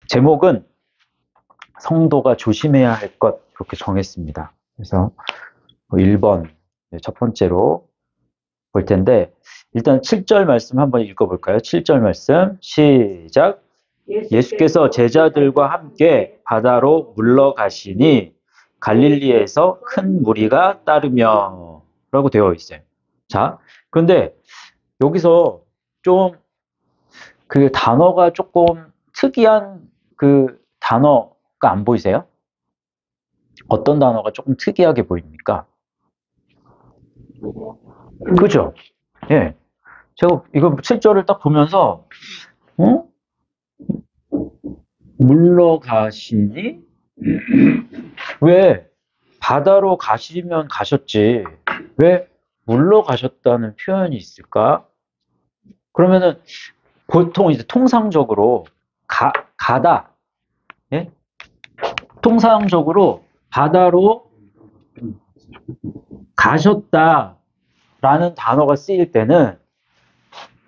제목은 성도가 조심해야 할 것 이렇게 정했습니다. 그래서 1번 첫 번째로 볼 텐데 일단 7절 말씀 한번 읽어볼까요? 7절 말씀 시작. 예수께서 제자들과 함께 바다로 물러가시니 갈릴리에서 큰 무리가 따르며 라고 되어 있어요. 자, 그런데 여기서 좀 그 단어가 조금 특이한 그 단어가 안 보이세요? 어떤 단어가 조금 특이하게 보입니까? 그죠? 예. 제가 이거 7절을 딱 보면서, 물러가시니? 왜 바다로 가시면 가셨지? 왜 물러가셨다는 표현이 있을까? 그러면은 보통 이제 통상적으로 가다, 예? 통상적으로 바다로 가셨다라는 단어가 쓰일 때는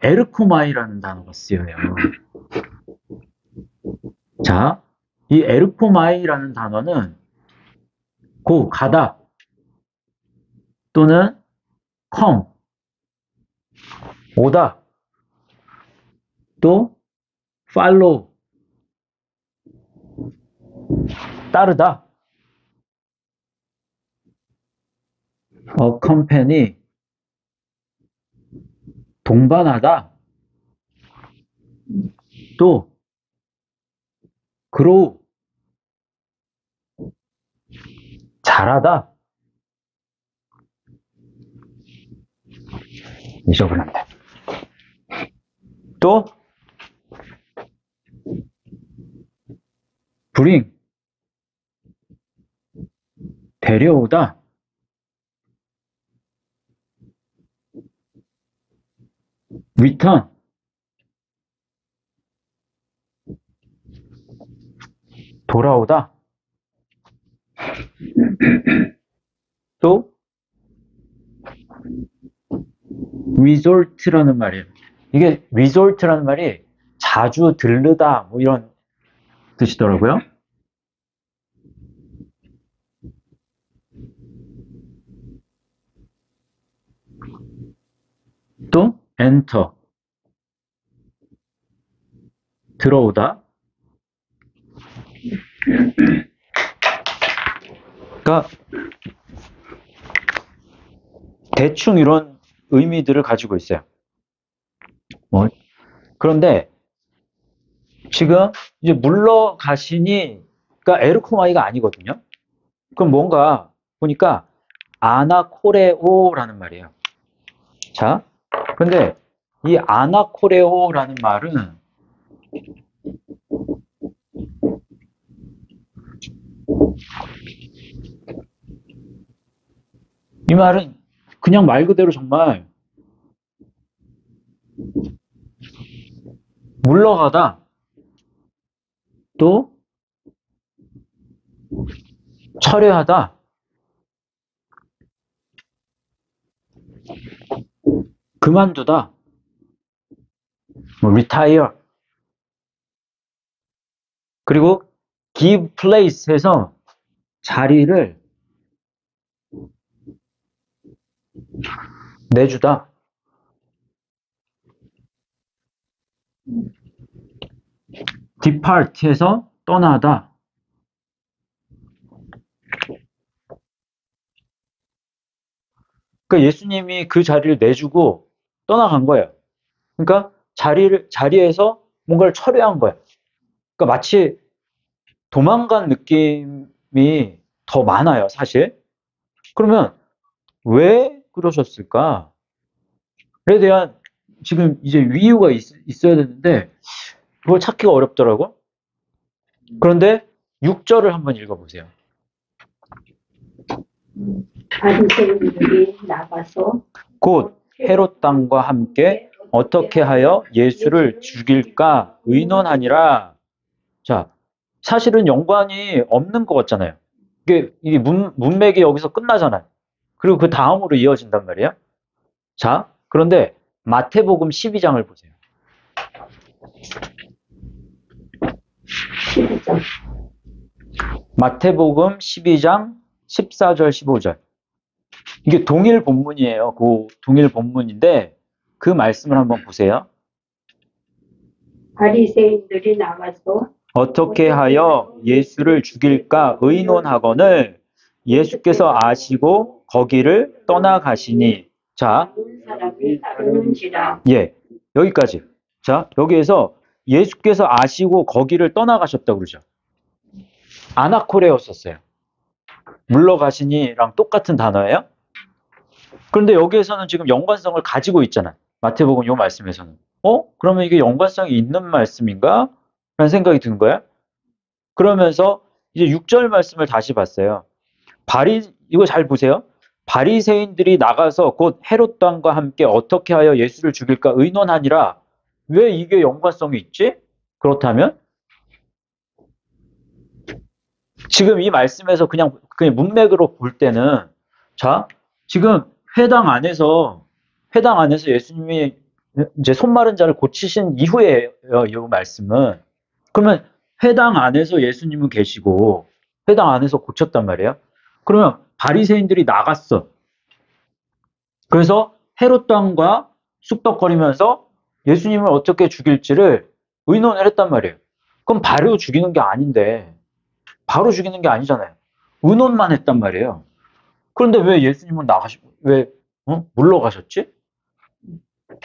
에르코마이라는 단어가 쓰여요. 자, 이 에르코마이라는 단어는 가다 또는 come, 오다 또 follow, 따르다, accompany, 동반하다, 또 grow, 자라다. 잊어버렸네. 또 bring, 데려오다, return, 돌아오다, 또 resort라는 말이에요. 이게 resort라는 말이 자주 들르다 뭐 이런 뜻이더라고요. 또 enter, 들어오다. 그러니까 대충 이런 의미들을 가지고 있어요. 그런데 지금 이제 물러가시니 그러니까 에르코마이가 아니거든요. 그럼 뭔가 보니까 아나코레오라는 말이에요. 자, 근데 이 아나코레오라는 말은 이 말은 그냥 말 그대로 정말 물러가다 또 철회하다 그만두다 뭐 retire 그리고 give place에서 자리를 내주다 depart에서 떠나다 그러니까 예수님이 그 자리를 내주고 떠나간 거예요. 그러니까 자리에서 뭔가를 철회한 거예요. 그러니까 마치 도망간 느낌이 더 많아요, 사실. 그러면 왜 그러셨을까에 대한 지금 이제 이유가 있어야 되는데 그걸 찾기가 어렵더라고. 그런데 6절을 한번 읽어보세요. 바리새인들이 나가서 곧 헤롯 왕과 함께 어떻게 하여 예수를 죽일까 의논하니라. 자, 사실은 연관이 없는 것 같잖아요. 이게 문맥이 여기서 끝나잖아요. 그리고 그 다음으로 이어진단 말이에요. 자, 그런데 마태복음 12장을 보세요. 마태복음 12장 14절 15절. 이게 동일 본문이에요. 그 동일 본문인데 그 말씀을 한번 보세요. 바리새인들이 나가서 어떻게 하여 예수를 죽일까 의논하거늘 예수께서 아시고 거기를 떠나가시니. 자, 많은 사람이 따르는지라. 예, 여기까지. 자, 여기에서 예수께서 아시고 거기를 떠나가셨다고 그러죠. 아나코레였었어요. 물러가시니랑 똑같은 단어예요. 그런데 여기에서는 지금 연관성을 가지고 있잖아요. 마태복음 요 말씀에서는. 그러면 이게 연관성이 있는 말씀인가? 라는 생각이 든 거야. 그러면서 이제 6절 말씀을 다시 봤어요. 이거 잘 보세요. 바리새인들이 나가서 곧 헤롯 왕과 함께 어떻게 하여 예수를 죽일까 의논하니라. 왜 이게 연관성이 있지? 그렇다면 지금 이 말씀에서 그냥 문맥으로 볼 때는, 자, 지금 회당 안에서 예수님이 이제 손 마른 자를 고치신 이후에요, 이 말씀은. 그러면 회당 안에서 예수님은 계시고 회당 안에서 고쳤단 말이에요. 그러면 바리새인들이 나갔어. 그래서 헤롯 왕과 쑥덕거리면서 예수님을 어떻게 죽일지를 의논을 했단 말이에요. 그럼 바로 죽이는 게 아닌데, 바로 죽이는 게 아니잖아요. 의논만 했단 말이에요. 그런데 왜 예수님은 물러가셨지?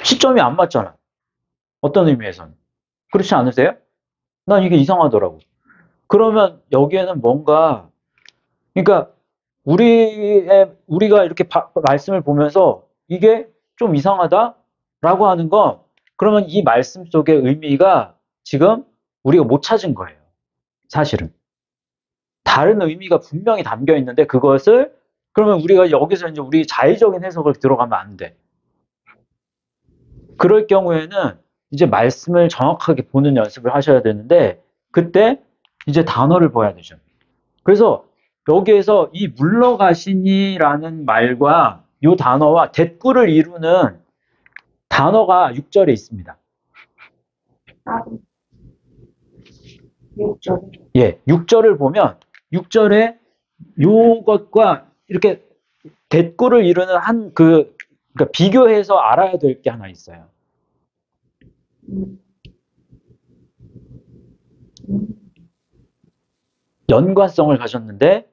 시점이 안 맞잖아. 어떤 의미에서는. 그렇지 않으세요? 난 이게 이상하더라고. 그러면 여기에는 뭔가, 그러니까 우리가 이렇게 말씀을 보면서 이게 좀 이상하다라고 하는 건, 그러면 이 말씀 속의 의미가 지금 우리가 못 찾은 거예요. 사실은. 다른 의미가 분명히 담겨 있는데 그것을, 그러면 우리가 여기서 이제 우리 자의적인 해석을 들어가면 안 돼. 그럴 경우에는 이제 말씀을 정확하게 보는 연습을 하셔야 되는데, 그때 이제 단어를 봐야 되죠. 그래서 여기에서 이 물러가시니라는 말과 이 단어와 대꾸를 이루는 단어가 6절에 있습니다. 6절. 예, 6절을 보면 6절에 요것과 이렇게 대꾸를 이루는 그러니까 비교해서 알아야 될 게 하나 있어요. 연관성을 가졌는데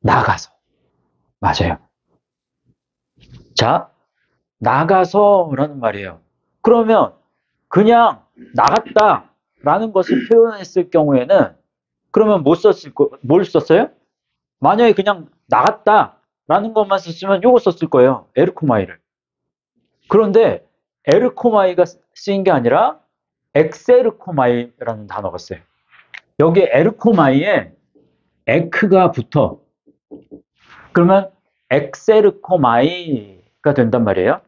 나가서. 맞아요. 자, 나가서라는 말이에요. 그러면 그냥 나갔다라는 것을 표현했을 경우에는 그러면 뭘 썼어요? 만약에 그냥 나갔다라는 것만 썼으면 요거 썼을 거예요. 에르코마이를. 그런데 에르코마이가 쓰인 게 아니라 엑세르코마이라는 단어가 써요. 여기에 에르코마이에 에크가 붙어. 그러면 엑세르코마이가 된단 말이에요.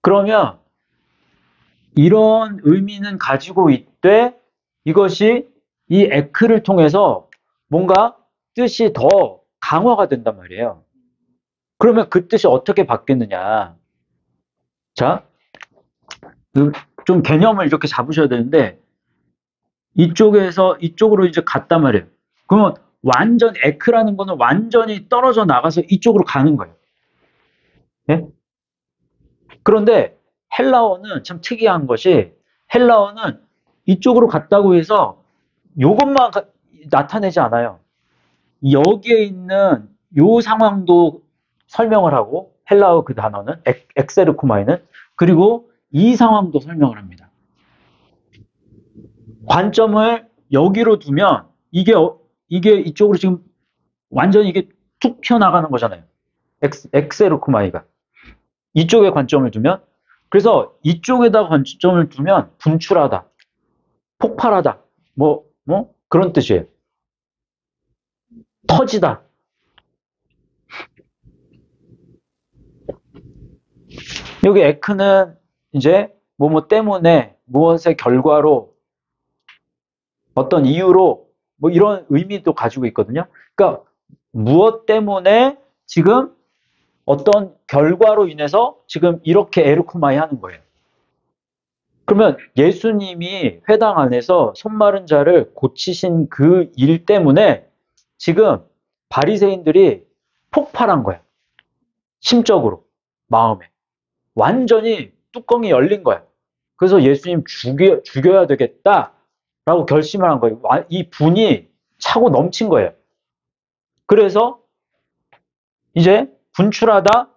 그러면 이런 의미는 가지고 있되 이것이 이 에크를 통해서 뭔가 뜻이 더 강화가 된단 말이에요. 그러면 그 뜻이 어떻게 바뀌느냐. 자, 좀 개념을 이렇게 잡으셔야 되는데 이쪽에서 이쪽으로 이제 갔단 말이에요. 그러면 완전 에크라는 거는 완전히 떨어져 나가서 이쪽으로 가는 거예요. 예? 그런데 헬라어는 참 특이한 것이 헬라어는 이쪽으로 갔다고 해서 이것만 나타내지 않아요. 여기에 있는 요 상황도 설명을 하고 헬라어 그 단어는 엑세르코마이는 그리고 이 상황도 설명을 합니다. 관점을 여기로 두면 이게 이쪽으로 지금 완전히 이게 툭 튀어나가는 거잖아요. 엑세르코마이가. 이쪽에 관점을 두면, 그래서 이쪽에다 관점을 두면 분출하다, 폭발하다, 뭐 그런 뜻이에요. 터지다. 여기 에크는 이제 뭐뭐 때문에, 무엇의 결과로, 어떤 이유로 뭐 이런 의미도 가지고 있거든요. 그러니까 무엇 때문에 지금 어떤 결과로 인해서 지금 이렇게 에르코마이 하는 거예요. 그러면 예수님이 회당 안에서 손 마른 자를 고치신 그 일 때문에 지금 바리새인들이 폭발한 거야. 심적으로, 마음에. 완전히 뚜껑이 열린 거야. 그래서 예수님 죽여야 되겠다라고 결심을 한 거예요. 이 분이 차고 넘친 거예요. 그래서 이제 분출하다,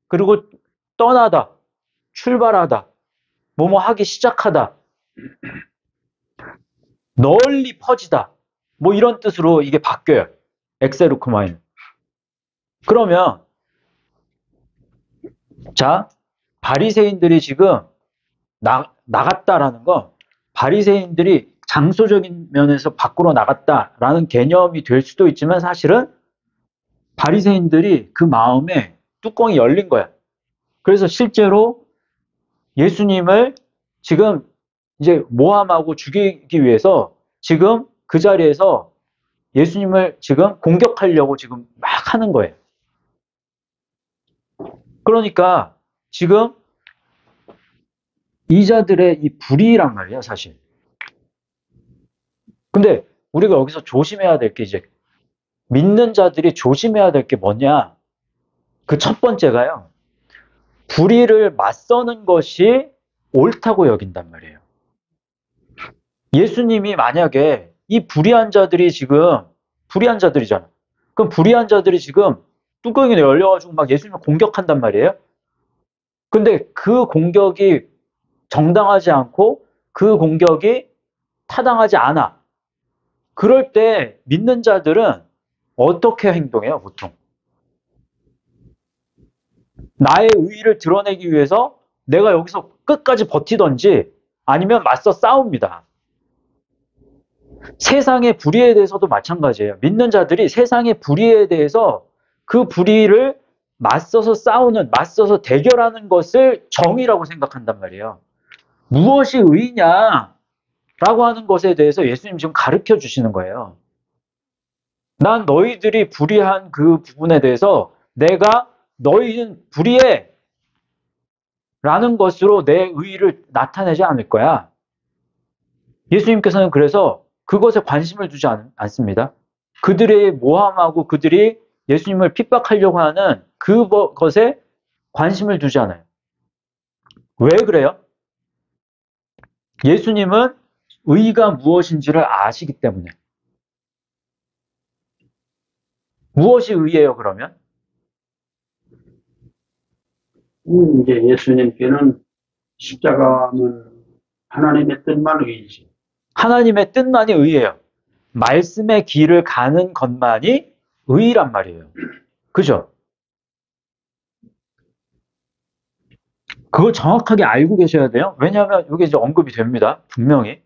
그리고 떠나다, 출발하다, 뭐뭐 하기 시작하다, 널리 퍼지다, 뭐 이런 뜻으로 이게 바뀌어요. 엑세르크마인. 그러면 자, 바리새인들이 지금 나갔다라는 건 바리새인들이 장소적인 면에서 밖으로 나갔다라는 개념이 될 수도 있지만 사실은 바리새인들이 그 마음에 뚜껑이 열린 거야. 그래서 실제로 예수님을 지금 이제 모함하고 죽이기 위해서 지금 그 자리에서 예수님을 지금 공격하려고 지금 막 하는 거예요. 그러니까 지금 이 자들의 이 불의란 말이야, 사실. 근데 우리가 여기서 조심해야 될 게 이제 믿는 자들이 조심해야 될 게 뭐냐? 그 첫 번째가요. 불의를 맞서는 것이 옳다고 여긴단 말이에요. 예수님이 만약에 이 불의한 자들이 지금 불의한 자들이잖아. 그럼 불의한 자들이 지금 뚜껑이 열려가지고 막 예수님을 공격한단 말이에요. 근데 그 공격이 정당하지 않고 그 공격이 타당하지 않아. 그럴 때 믿는 자들은 어떻게 행동해요, 보통? 나의 의의를 드러내기 위해서 내가 여기서 끝까지 버티든지 아니면 맞서 싸웁니다. 세상의 불의에 대해서도 마찬가지예요. 믿는 자들이 세상의 불의에 대해서 그 불의를 맞서서 싸우는, 맞서서 대결하는 것을 정의라고 생각한단 말이에요. 무엇이 의냐? 라고 하는 것에 대해서 예수님 지금 가르쳐 주시는 거예요. 난 너희들이 불의한 그 부분에 대해서 내가 너희는 불의해! 라는 것으로 내 의의를 나타내지 않을 거야. 예수님께서는 그래서 그것에 관심을 두지 않습니다. 그들의 모함하고 그들이 예수님을 핍박하려고 하는 그것에 관심을 두지 않아요. 왜 그래요? 예수님은 의의가 무엇인지를 아시기 때문에. 무엇이 의의예요, 그러면? 이제 예수님께는 십자가는 하나님의 뜻만 의이지. 하나님의 뜻만이 의의예요. 말씀의 길을 가는 것만이 의의란 말이에요. 그죠? 그걸 정확하게 알고 계셔야 돼요. 왜냐하면 이게 이제 언급이 됩니다. 분명히.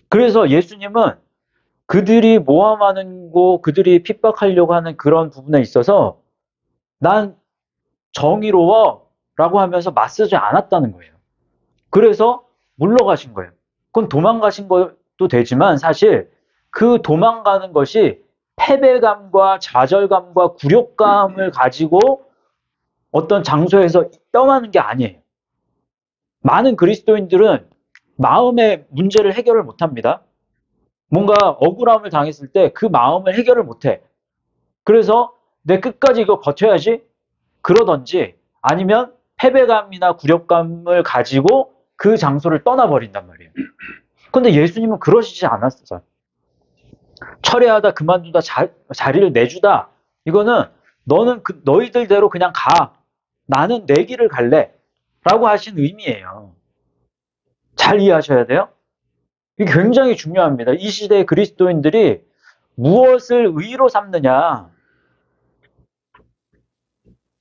그래서 예수님은 그들이 모함하는 거, 그들이 핍박하려고 하는 그런 부분에 있어서 난 정의로워 라고 하면서 맞서지 않았다는 거예요. 그래서 물러가신 거예요. 그건 도망가신 것도 되지만 사실 그 도망가는 것이 패배감과 좌절감과 굴욕감을 가지고 어떤 장소에서 떠나는 게 아니에요. 많은 그리스도인들은 마음의 문제를 해결을 못합니다. 뭔가 억울함을 당했을 때 그 마음을 해결을 못해. 그래서 내 끝까지 이거 버텨야지 그러든지 아니면 패배감이나 굴욕감을 가지고 그 장소를 떠나버린단 말이에요. 근데 예수님은 그러시지 않았어요. 철회하다 그만두다 자리를 내주다. 이거는 너는 너희들대로 그냥 가. 나는 내 길을 갈래. 라고 하신 의미예요. 잘 이해하셔야 돼요. 이게 굉장히 중요합니다. 이 시대의 그리스도인들이 무엇을 의로 삼느냐.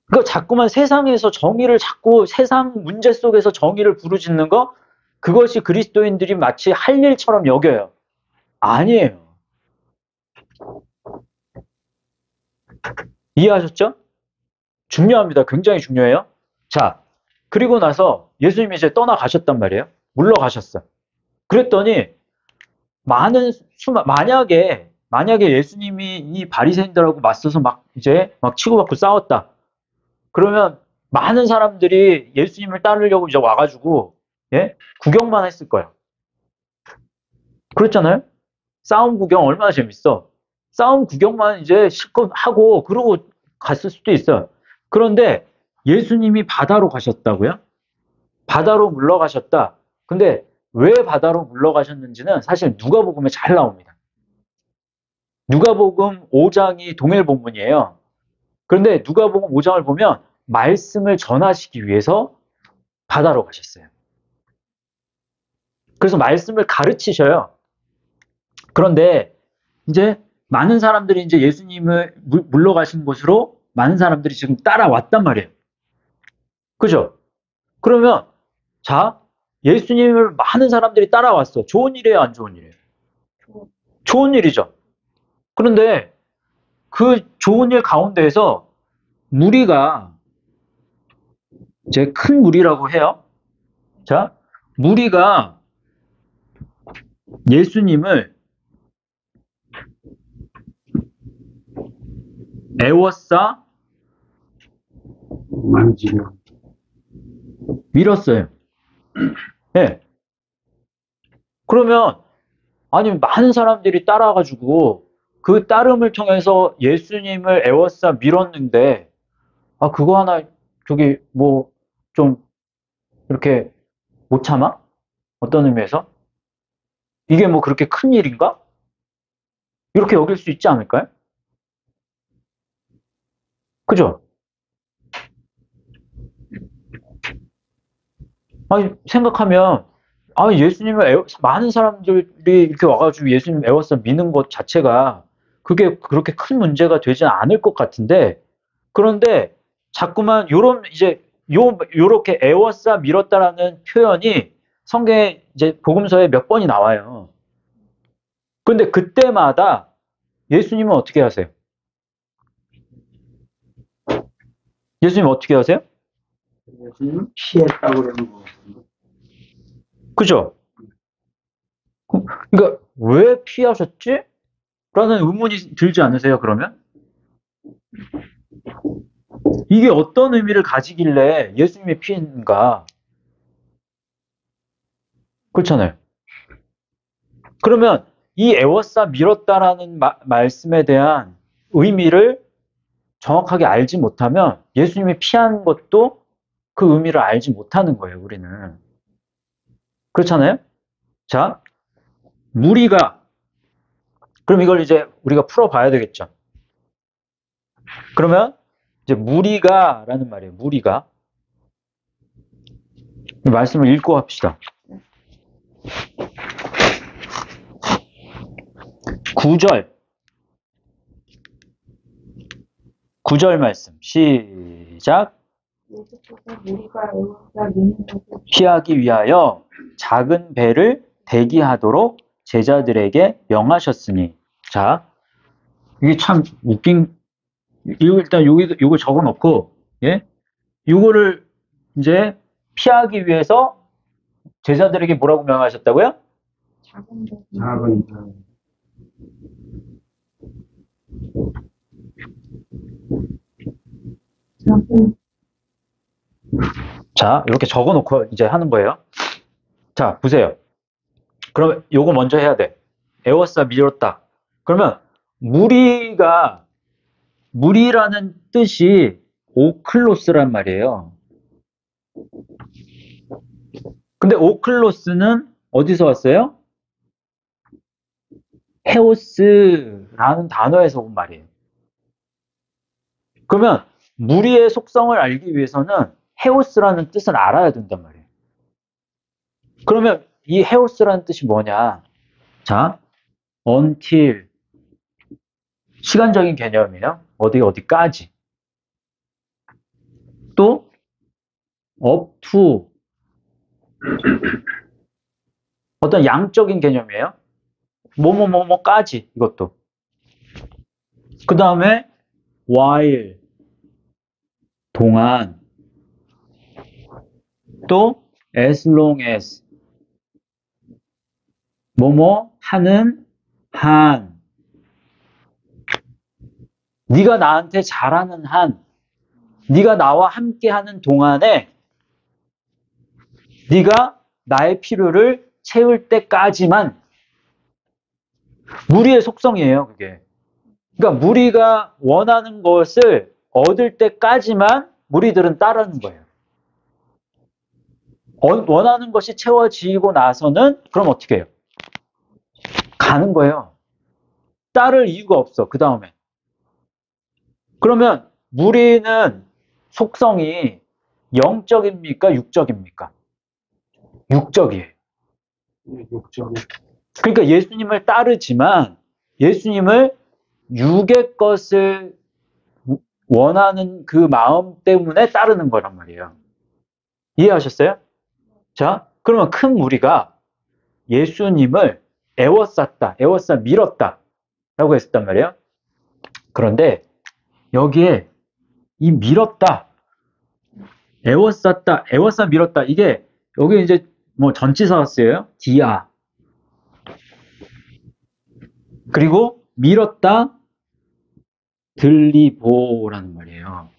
그러니까 자꾸만 세상에서 정의를 자꾸 세상 문제 속에서 정의를 부르짖는 거 그것이 그리스도인들이 마치 할 일처럼 여겨요. 아니에요. 이해하셨죠? 중요합니다. 굉장히 중요해요. 자, 그리고 나서 예수님이 이제 떠나가셨단 말이에요. 물러가셨어. 그랬더니 만약에 예수님이 이 바리새인들하고 맞서서 막 이제 막 치고받고 싸웠다. 그러면 많은 사람들이 예수님을 따르려고 이제 와가지고 예? 구경만 했을 거예요. 그렇잖아요? 싸움 구경 얼마나 재밌어. 싸움 구경만 이제 실컷 하고 그러고 갔을 수도 있어요. 그런데 예수님이 바다로 가셨다고요? 바다로 물러가셨다. 근데 왜 바다로 물러가셨는지는 사실 누가복음에 잘 나옵니다. 누가복음 5장이 동일 본문이에요. 그런데 누가복음 5장을 보면 말씀을 전하시기 위해서 바다로 가셨어요. 그래서 말씀을 가르치셔요. 그런데 이제 많은 사람들이 이제 예수님을 물러가신 곳으로 많은 사람들이 지금 따라왔단 말이에요. 그죠? 그러면 자, 예수님을 많은 사람들이 따라왔어. 좋은 일이에요, 안 좋은 일이에요? 좋은 일이죠. 그런데 그 좋은 일 가운데에서 무리가 이제 큰 무리라고 해요. 자, 무리가 예수님을 애워싸 만지려. 밀었어요. 예. 그러면 아니 많은 사람들이 따라가지고 그 따름을 통해서 예수님을 애워싸 밀었는데 아 그거 하나 저기 뭐 좀 이렇게 못 참아? 어떤 의미에서? 이게 뭐 그렇게 큰 일인가? 이렇게 여길 수 있지 않을까요? 그죠? 아니 생각하면 아 예수님을 많은 사람들이 이렇게 와가지고 예수님 애워싸 미는 것 자체가 그게 그렇게 큰 문제가 되지 않을 것 같은데 그런데 자꾸만 요런 이제 요렇게 애워싸 밀었다라는 표현이 성경에 이제 복음서에 몇 번이 나와요. 근데 그때마다 예수님은 어떻게 하세요? 예수님 어떻게 하세요? 예수님 피했다고 그러는 거 같은데. 그죠? 그러니까 왜 피하셨지? 라는 의문이 들지 않으세요, 그러면? 이게 어떤 의미를 가지길래 예수님이 피했는가? 그렇잖아요. 그러면 이 애워싸 밀었다라는 말씀에 대한 의미를 정확하게 알지 못하면 예수님이 피한 것도 그 의미를 알지 못하는 거예요, 우리는. 그렇잖아요? 자, 무리가, 그럼 이걸 이제 우리가 풀어봐야 되겠죠. 그러면 이제 무리가라는 말이에요, 무리가. 이 말씀을 읽고 합시다. 9절 말씀 시작. 예수께서 무리가 애워싸 미는 것을 피하기 위하여 작은 배를 대기하도록 제자들에게 명하셨으니. 자, 이게 참 웃긴. 이거 일단 요거 적어 놓고 예? 요거를 이제 피하기 위해서 제자들에게 뭐라고 명하셨다고요? 작은 것 작은 작은 자, 이렇게 적어 놓고 이제 하는 거예요. 자, 보세요. 그럼 요거 먼저 해야 돼. 애워싸 밀었다. 그러면 무리라는 뜻이 오클로스란 말이에요. 근데 오클로스는 어디서 왔어요? 헤오스라는 단어에서 온 말이에요. 그러면 무리의 속성을 알기 위해서는 헤오스라는 뜻을 알아야 된단 말이에요. 그러면 이 헤오스라는 뜻이 뭐냐? 자, until 시간적인 개념이에요. 어디까지. 또 up to 어떤 양적인 개념이에요. 뭐뭐뭐뭐까지 이것도. 그 다음에 while 동안 또 as long as 뭐뭐 하는 한 네가 나한테 잘하는 한 네가 나와 함께하는 동안에 네가 나의 필요를 채울 때까지만. 무리의 속성이에요, 그게. 그러니까 무리가 원하는 것을 얻을 때까지만 무리들은 따르는 거예요. 원하는 것이 채워지고 나서는 그럼 어떻게 해요? 가는 거예요. 따를 이유가 없어, 그 다음에. 그러면 무리는 속성이 영적입니까? 육적입니까? 육적이에요. 욕정. 그러니까 예수님을 따르지만 예수님을 육의 것을 원하는 그 마음 때문에 따르는 거란 말이에요. 이해하셨어요? 자, 그러면 큰 무리가 예수님을 애워쌌다, 밀었다 라고 했단 말이에요. 그런데 여기에 이 밀었다, 애워쌌다, 밀었다, 이게 여기 이제 뭐 전치사가 쓰여요. 디아. 그리고 밀었다, 들리보라는 말이에요.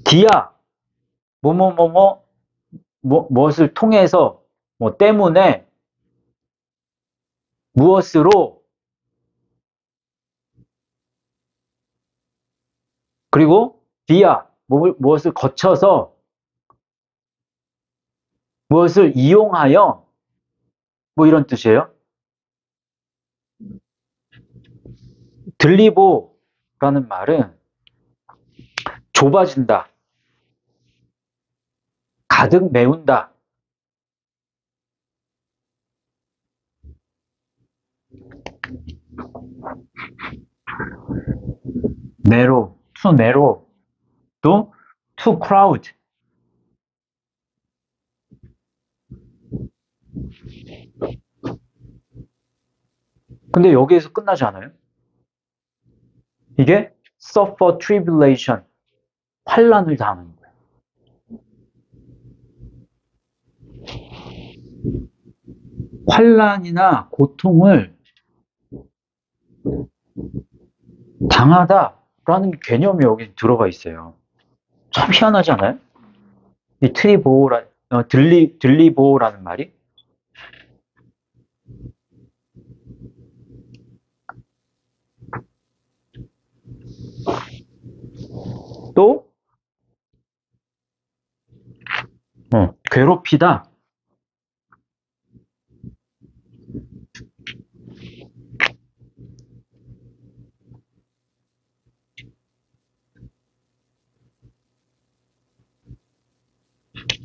디아, 무엇을 통해서, 뭐 때문에, 무엇으로, 그리고 디아, 무엇을 거쳐서, 무엇을 이용하여, 뭐 이런 뜻이에요. 들리보라는 말은 좁아진다, 가득 메운다. narrow, too narrow, 또 too crowd. 근데 여기에서 끝나지 않아요? 이게 suffer tribulation, 환난을 당하는 거예요. 환난이나 고통을 당하다라는 개념이 여기 들어가 있어요. 참 희한하지 않아요? 이 들리보라는 말이. 또 괴롭히다.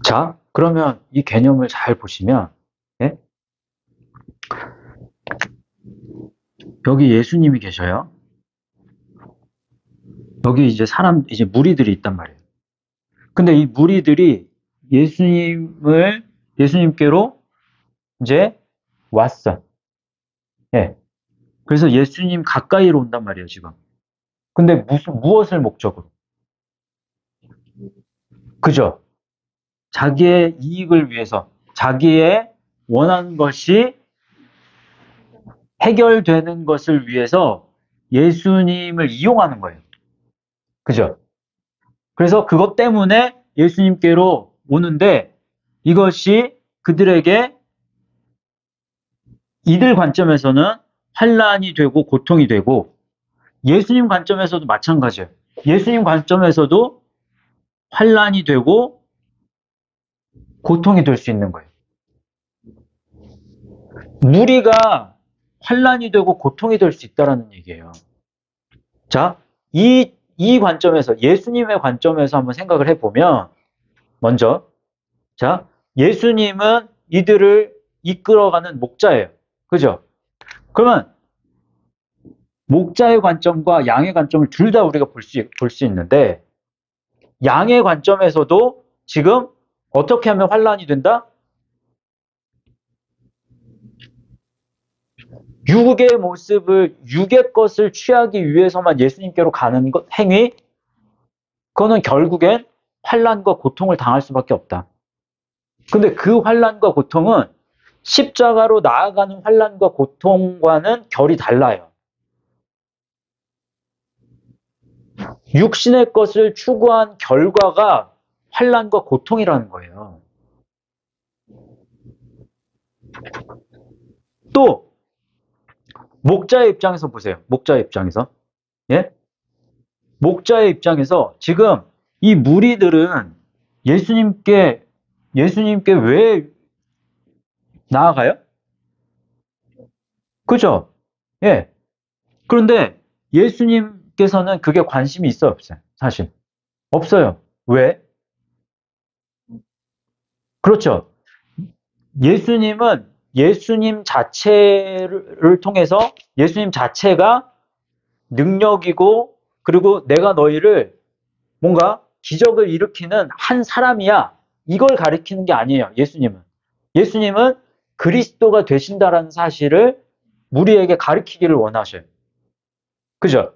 자, 그러면 이 개념을 잘 보시면, 예? 여기 예수님이 계셔요. 여기 이제 이제 무리들이 있단 말이에요. 근데 이 무리들이 예수님께로 이제 왔어. 예. 그래서 예수님 가까이로 온단 말이에요, 지금. 근데 무엇을 목적으로? 그죠? 자기의 이익을 위해서, 자기의 원하는 것이 해결되는 것을 위해서 예수님을 이용하는 거예요. 그죠? 그래서 그것 때문에 예수님께로 오는데 이것이 그들에게 이들 관점에서는 환난이 되고 고통이 되고 예수님 관점에서도 마찬가지예요. 예수님 관점에서도 환난이 되고 고통이 될 수 있는 거예요. 무리가 환난이 되고 고통이 될 수 있다는 얘기예요. 자, 이 관점에서 예수님의 관점에서 한번 생각을 해보면 먼저 자, 예수님은 이들을 이끌어가는 목자예요. 그죠? 그러면 목자의 관점과 양의 관점을 둘 다 우리가 볼 수 있는데 양의 관점에서도 지금 어떻게 하면 환난이 된다? 육의 모습을, 육의 것을 취하기 위해서만 예수님께로 가는 행위, 그거는 결국엔 환난과 고통을 당할 수밖에 없다. 근데 그 환난과 고통은 십자가로 나아가는 환난과 고통과는 결이 달라요. 육신의 것을 추구한 결과가 환난과 고통이라는 거예요. 또 목자의 입장에서 보세요. 목자의 입장에서. 예? 목자의 입장에서 지금 이 무리들은 예수님께 왜 나아가요? 그죠? 예. 그런데 예수님께서는 그게 관심이 있어요, 없어요? 사실. 없어요. 왜? 그렇죠. 예수님은 예수님 자체를 통해서 예수님 자체가 능력이고 그리고 내가 너희를 뭔가 기적을 일으키는 한 사람이야. 이걸 가리키는 게 아니에요. 예수님은. 예수님은 그리스도가 되신다라는 사실을 우리에게 가르치기를 원하셔요. 그죠?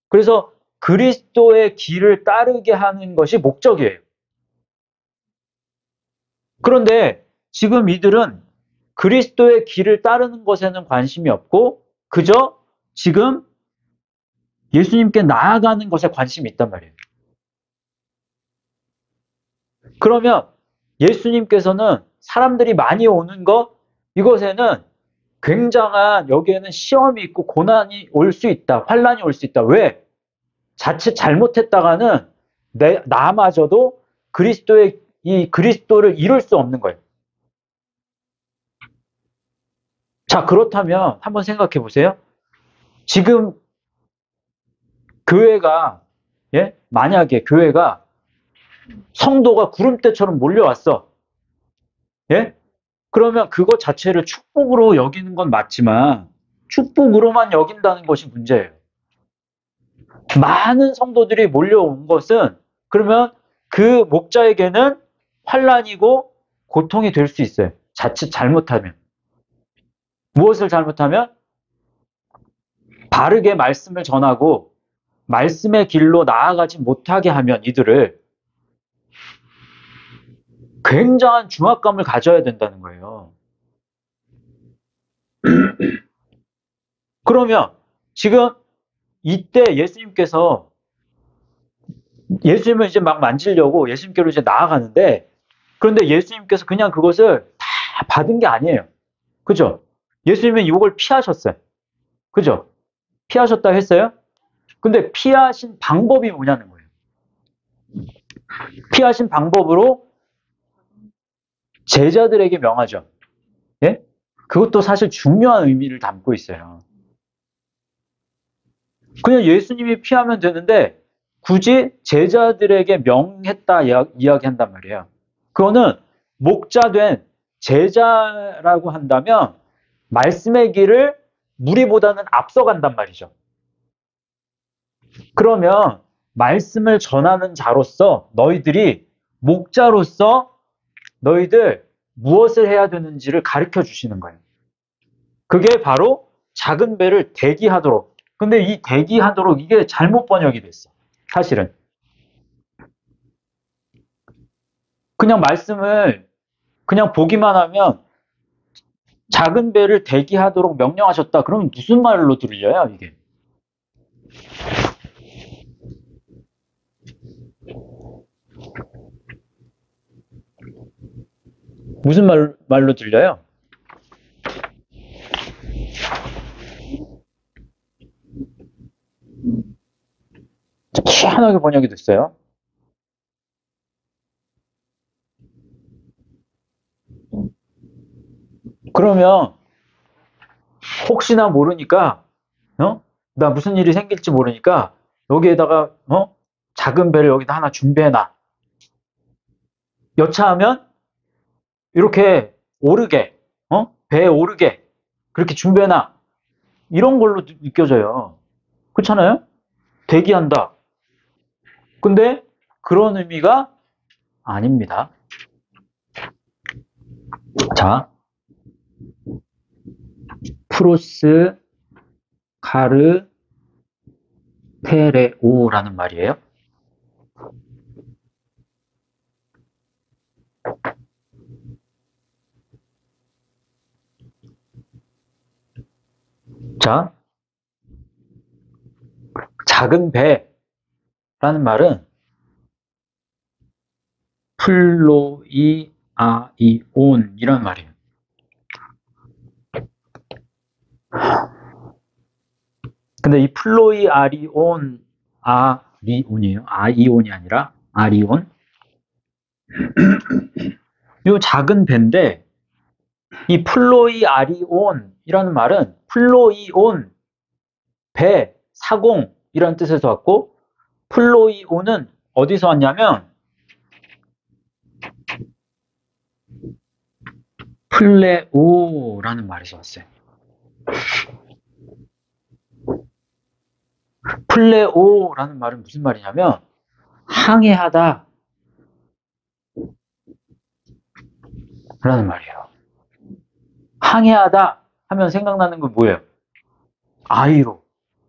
그래서 그리스도의 길을 따르게 하는 것이 목적이에요. 그런데 지금 이들은 그리스도의 길을 따르는 것에는 관심이 없고 그저 지금 예수님께 나아가는 것에 관심이 있단 말이에요. 그러면 예수님께서는 사람들이 많이 오는 것, 이것에는 굉장한 여기에는 시험이 있고 고난이 올 수 있다. 환난이 올 수 있다. 왜? 자칫 잘못했다가는 나마저도 그리스도를 이룰 수 없는 거예요. 자, 그렇다면 한번 생각해 보세요. 지금 교회가 만약에 교회가 성도가 구름대처럼 몰려왔어. 예? 그러면 그것 자체를 축복으로 여기는 건 맞지만 축복으로만 여긴다는 것이 문제예요. 많은 성도들이 몰려온 것은 그러면 그 목자에게는 환난이고 고통이 될 수 있어요. 자칫 잘못하면. 무엇을 잘못하면? 바르게 말씀을 전하고 말씀의 길로 나아가지 못하게 하면 이들을 굉장한 중압감을 가져야 된다는 거예요. 그러면 지금 이때 예수님을 이제 막 만지려고 예수님께로 이제 나아가는데 그런데 예수님께서 그냥 그것을 다 받은 게 아니에요. 그죠? 예수님은 이걸 피하셨어요. 그죠? 피하셨다고 했어요? 근데 피하신 방법이 뭐냐는 거예요. 피하신 방법으로 제자들에게 명하죠. 예? 그것도 사실 중요한 의미를 담고 있어요. 그냥 예수님이 피하면 되는데 굳이 제자들에게 명했다 이야기한단 말이에요. 그거는 목자된 제자라고 한다면 말씀의 길을 무리보다는 앞서간단 말이죠. 그러면 말씀을 전하는 자로서 너희들이 목자로서 너희들 무엇을 해야 되는지를 가르쳐 주시는 거예요. 그게 바로 작은 배를 대기하도록. 근데 이 대기하도록 이게 잘못 번역이 됐어. 사실은. 그냥 말씀을 그냥 보기만 하면 작은 배를 대기하도록 명령하셨다. 그러면 무슨 말로 들려요, 이게? 무슨 말로 들려요? 희한하게 번역이 됐어요. 그러면 혹시나 모르니까 나 무슨 일이 생길지 모르니까 여기에다가 작은 배를 여기다 하나 준비해놔. 여차하면 이렇게 오르게 배에 오르게 그렇게 준비해놔. 이런 걸로 느껴져요. 그렇잖아요? 대기한다. 근데 그런 의미가 아닙니다. 자, 프로스 카르테레오라는 말이에요. 자, 작은 배, 라는 말은 플로이아이온이란 말이에요. 근데 이 아리온이에요. 아이온이 아니라 아리온. 이 작은 배인데 이 플로이아리온이라는 말은 플로이온, 배, 사공이라는 뜻에서 왔고 플로이온은 어디서 왔냐면 플레오라는 말에서 왔어요. 플레오라는 말은 무슨 말이냐면 항해하다 라는 말이에요. 항해하다 하면 생각나는 건 뭐예요? 아이로.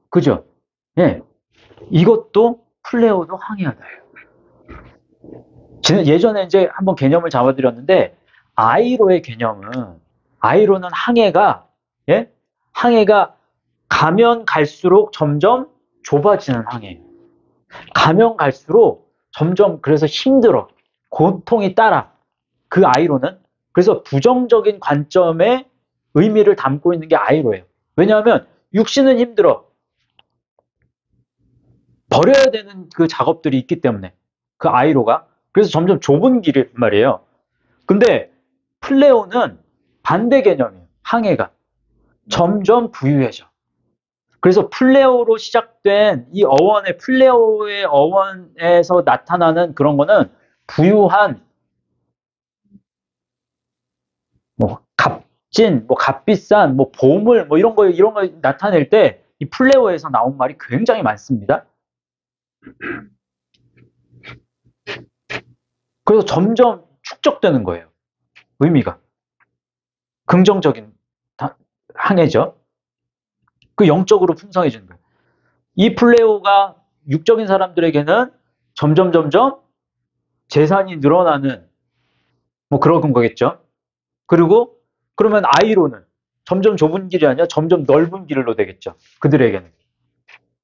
그죠? 예. 이것도 플레오도 항해하다예요. 예전에 이제 한번 개념을 잡아드렸는데 아이로의 개념은 아이로는 항해가 예? 항해가 가면 갈수록 점점 좁아지는 항해예요. 가면 갈수록 점점 그래서 힘들어. 고통이 따라. 그 아이로는 그래서 부정적인 관점의 의미를 담고 있는 게 아이로예요. 왜냐하면 육신은 힘들어. 버려야 되는 그 작업들이 있기 때문에 그 아이로가 그래서 점점 좁은 길이 말이에요. 근데 플레오는 반대 개념이에요. 항해가 점점 부유해져. 그래서 플레오로 시작된 이 어원의 플레오의 어원에서 나타나는 그런 거는 부유한 뭐 값진, 뭐 값비싼, 뭐 보물, 뭐 이런 거 나타낼 때 이 플레오에서 나온 말이 굉장히 많습니다. 그래서 점점 축적되는 거예요. 의미가. 긍정적인 항해죠. 그 영적으로 풍성해지는 거예요. 이 플레오가 육적인 사람들에게는 점점 재산이 늘어나는 뭐 그런 거겠죠. 그리고 그러면 아이로는 점점 좁은 길이 아니라 점점 넓은 길로 되겠죠. 그들에게는.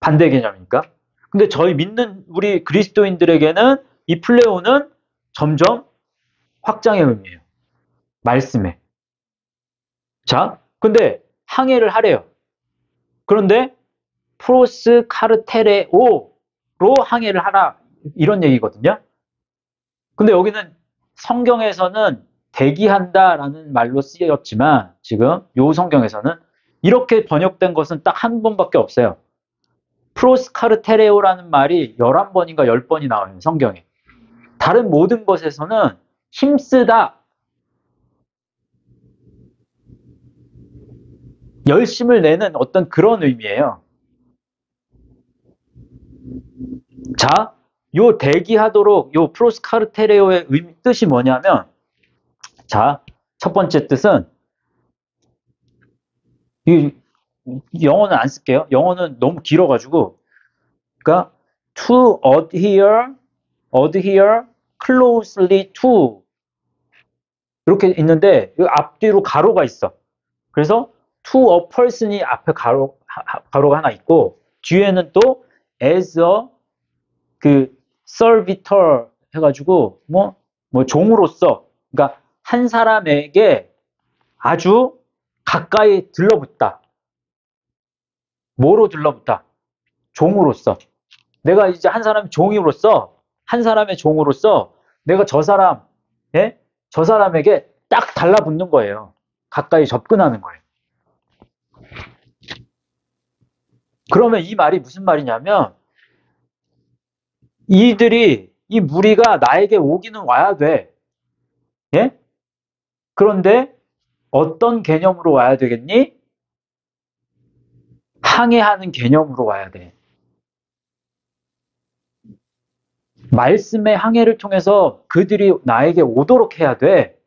반대 개념이니까. 근데 저희 믿는 우리 그리스도인들에게는 이 플레오는 점점 확장의 의미예요. 말씀에. 자, 근데 항해를 하래요. 그런데 프로스 카르테레오로 항해를 하라 이런 얘기거든요. 근데 여기는 성경에서는 대기한다라는 말로 쓰였지만 지금 요 성경에서는 이렇게 번역된 것은 딱 한 번밖에 없어요. 프로스카르테레오라는 말이 11번인가 10번이 나와요. 성경에. 다른 모든 것에서는 힘쓰다, 열심을 내는 어떤 그런 의미예요. 자, 요 대기하도록 요 프로스카르테레오의 뜻이 뭐냐면 자, 첫 번째 뜻은 이 영어는 안 쓸게요. 영어는 너무 길어가지고 그러니까 to adhere closely to 이렇게 있는데 이 앞뒤로 가로가 있어. 그래서 to a person이 앞에 가로가 하나 있고 뒤에는 또 as a 그 servitor 해가지고 뭐 종으로서 그러니까 한 사람에게 아주 가까이 들러붙다. 뭐로 들러붙다? 종으로서. 내가 이제 한 사람의 종으로서 한 사람의 종으로서 내가 저 사람에게 딱 달라붙는 거예요. 가까이 접근하는 거예요. 그러면 이 말이 무슨 말이냐면 이 무리가 나에게 오기는 와야 돼. 예? 그런데 어떤 개념으로 와야 되겠니? 항해하는 개념으로 와야 돼. 말씀의 항해를 통해서 그들이 나에게 오도록 해야 돼.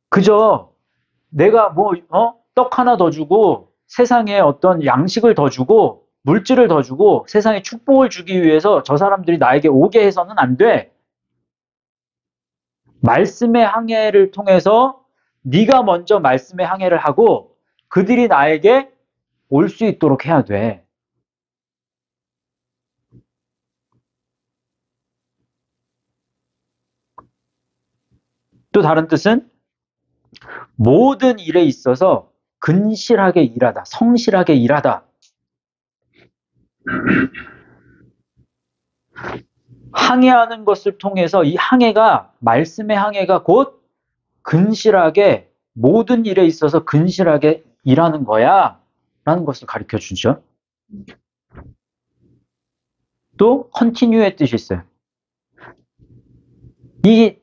그저 내가 떡 하나 더 주고 세상에 어떤 양식을 더 주고 물질을 더 주고 세상에 축복을 주기 위해서 저 사람들이 나에게 오게 해서는 안 돼. 말씀의 항해를 통해서 네가 먼저 말씀의 항해를 하고 그들이 나에게 올 수 있도록 해야 돼. 또 다른 뜻은 모든 일에 있어서 근실하게 일하다, 성실하게 일하다. 항해하는 것을 통해서 이 항해가, 말씀의 항해가 곧 근실하게, 모든 일에 있어서 근실하게 일하는 거야 라는 것을 가르쳐 주죠. 또 컨티뉴의 뜻이 있어요. 이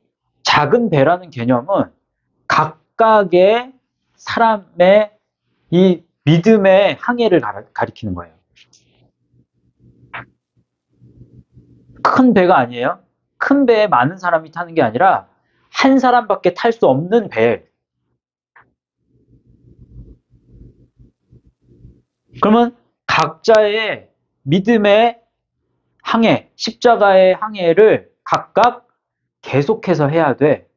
작은 배라는 개념은 각각의 사람의 이 믿음의 항해를 가리키는 거예요. 큰 배가 아니에요. 큰 배에 많은 사람이 타는 게 아니라 한 사람밖에 탈 수 없는 배. 그러면 각자의 믿음의 항해, 십자가의 항해를 각각 계속해서 해야 돼.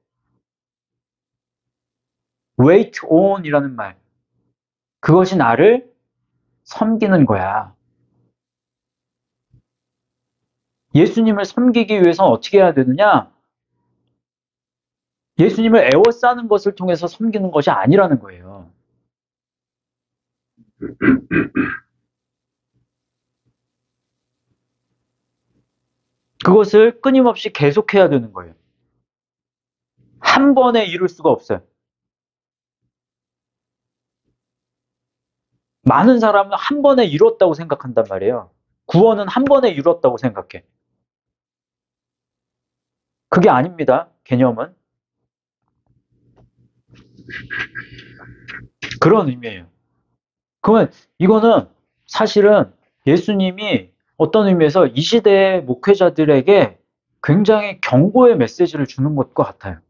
wait on 이라는 말. 그것이 나를 섬기는 거야. 예수님을 섬기기 위해서 어떻게 해야 되느냐? 예수님을 애워싸는 것을 통해서 섬기는 것이 아니라는 거예요. 그것을 끊임없이 계속해야 되는 거예요. 한 번에 이룰 수가 없어요. 많은 사람은 한 번에 이뤘다고 생각한단 말이에요. 구원은 한 번에 이뤘다고 생각해. 그게 아닙니다. 개념은. 그런 의미예요. 그러면 이거는 사실은 예수님이 어떤 의미에서 이 시대의 목회자들에게 굉장히 경고의 메시지를 주는 것과 같아요.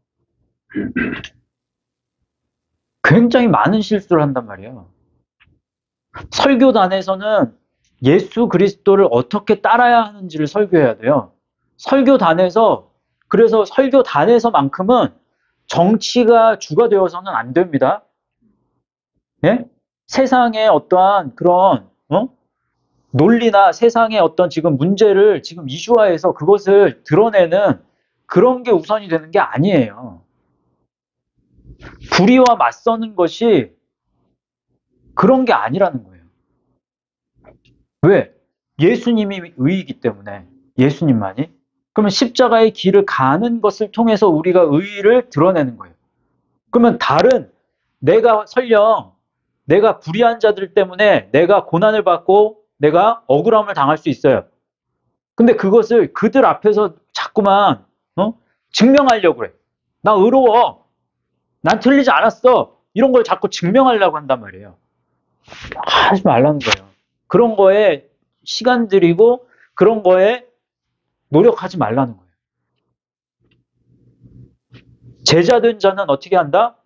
굉장히 많은 실수를 한단 말이에요. 설교단에서는 예수 그리스도를 어떻게 따라야 하는지를 설교해야 돼요. 설교단에서, 그래서 설교단에서만큼은 정치가 주가 되어서는 안 됩니다. 예? 세상의 어떠한 그런 논리나 세상의 어떤 지금 문제를 지금 이슈화해서 그것을 드러내는 그런 게 우선이 되는 게 아니에요. 불의와 맞서는 것이 그런 게 아니라는 거예요. 왜? 예수님이 의이기 때문에. 예수님만이. 그러면 십자가의 길을 가는 것을 통해서 우리가 의의를 드러내는 거예요. 그러면 다른, 내가 설령 내가 불의한 자들 때문에 내가 고난을 받고 내가 억울함을 당할 수 있어요. 근데 그것을 그들 앞에서 자꾸만 증명하려고 그래. 나 의로워. 난 틀리지 않았어. 이런 걸 자꾸 증명하려고 한단 말이에요. 하지 말라는 거예요. 그런 거에 시간 들이고 그런 거에 노력하지 말라는 거예요. 제자된 자는 어떻게 한다?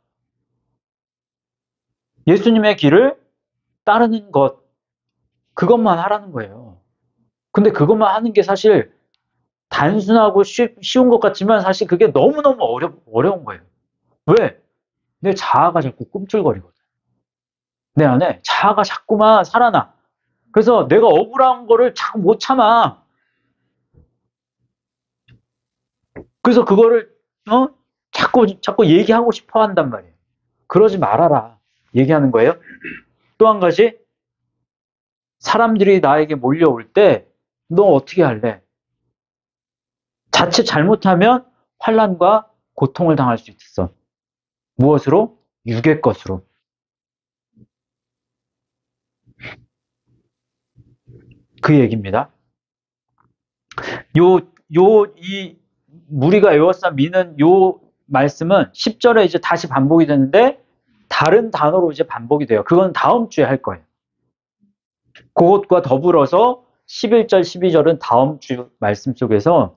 예수님의 길을 따르는 것. 그것만 하라는 거예요. 근데 그것만 하는 게 사실 단순하고 쉬운 것 같지만 사실 그게 너무너무 어려운 거예요. 왜? 내 자아가 자꾸 꿈틀거리거든. 내 안에 자아가 자꾸만 살아나. 그래서 내가 억울한 거를 자꾸 못 참아. 그래서 그거를 자꾸 얘기하고 싶어 한단 말이에요. 그러지 말아라. 얘기하는 거예요. 또 한 가지, 사람들이 나에게 몰려올 때 너 어떻게 할래? 자칫 잘못하면 환난과 고통을 당할 수 있어. 무엇으로? 육의 것으로. 그 얘기입니다. 이 무리가 에워싸 미는 요 말씀은 10절에 이제 다시 반복이 되는데 다른 단어로 이제 반복이 돼요. 그건 다음 주에 할 거예요. 그것과 더불어서 11절, 12절은 다음 주 말씀 속에서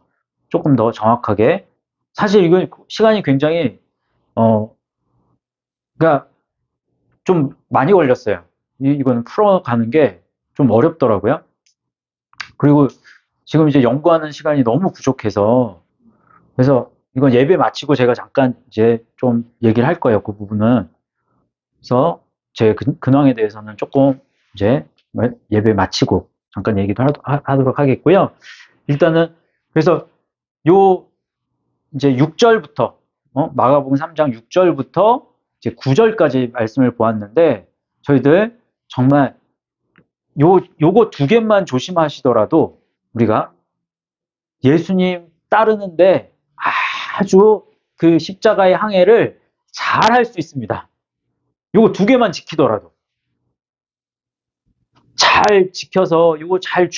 조금 더 정확하게, 사실 이건 시간이 굉장히 그러니까 좀 많이 걸렸어요. 이거는 풀어가는 게 좀 어렵더라고요. 그리고 지금 이제 연구하는 시간이 너무 부족해서, 그래서 이건 예배 마치고 제가 잠깐 이제 좀 얘기를 할 거예요. 그 부분은. 그래서 제 근황에 대해서는 조금 이제 예배 마치고 잠깐 얘기도 하도록 하겠고요. 일단은 그래서 요 이제 6절부터 마가복음 3장 6절부터 이제 9절까지 말씀을 보았는데 저희들 정말 요거 두 개만 조심하시더라도 우리가 예수님 따르는데 아주 그 십자가의 항해를 잘 할 수 있습니다. 요거 두 개만 지키더라도 잘 지켜서 요거 잘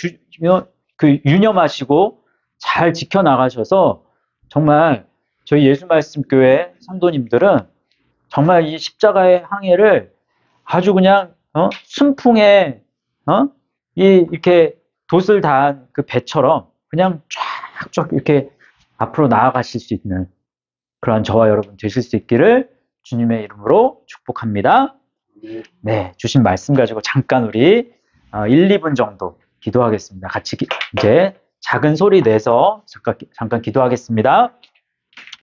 유념하시고 잘 지켜나가셔서 정말 저희 예수말씀교회 성도님들은 정말 이 십자가의 항해를 아주 그냥 순풍에 이렇게 돛을 다한 그 배처럼 그냥 쫙쫙 이렇게 앞으로 나아가실 수 있는 그런 저와 여러분 되실 수 있기를 주님의 이름으로 축복합니다. 네, 주신 말씀 가지고 잠깐 우리 1, 2분 정도 기도하겠습니다. 같이 이제 작은 소리 내서 잠깐 기도하겠습니다.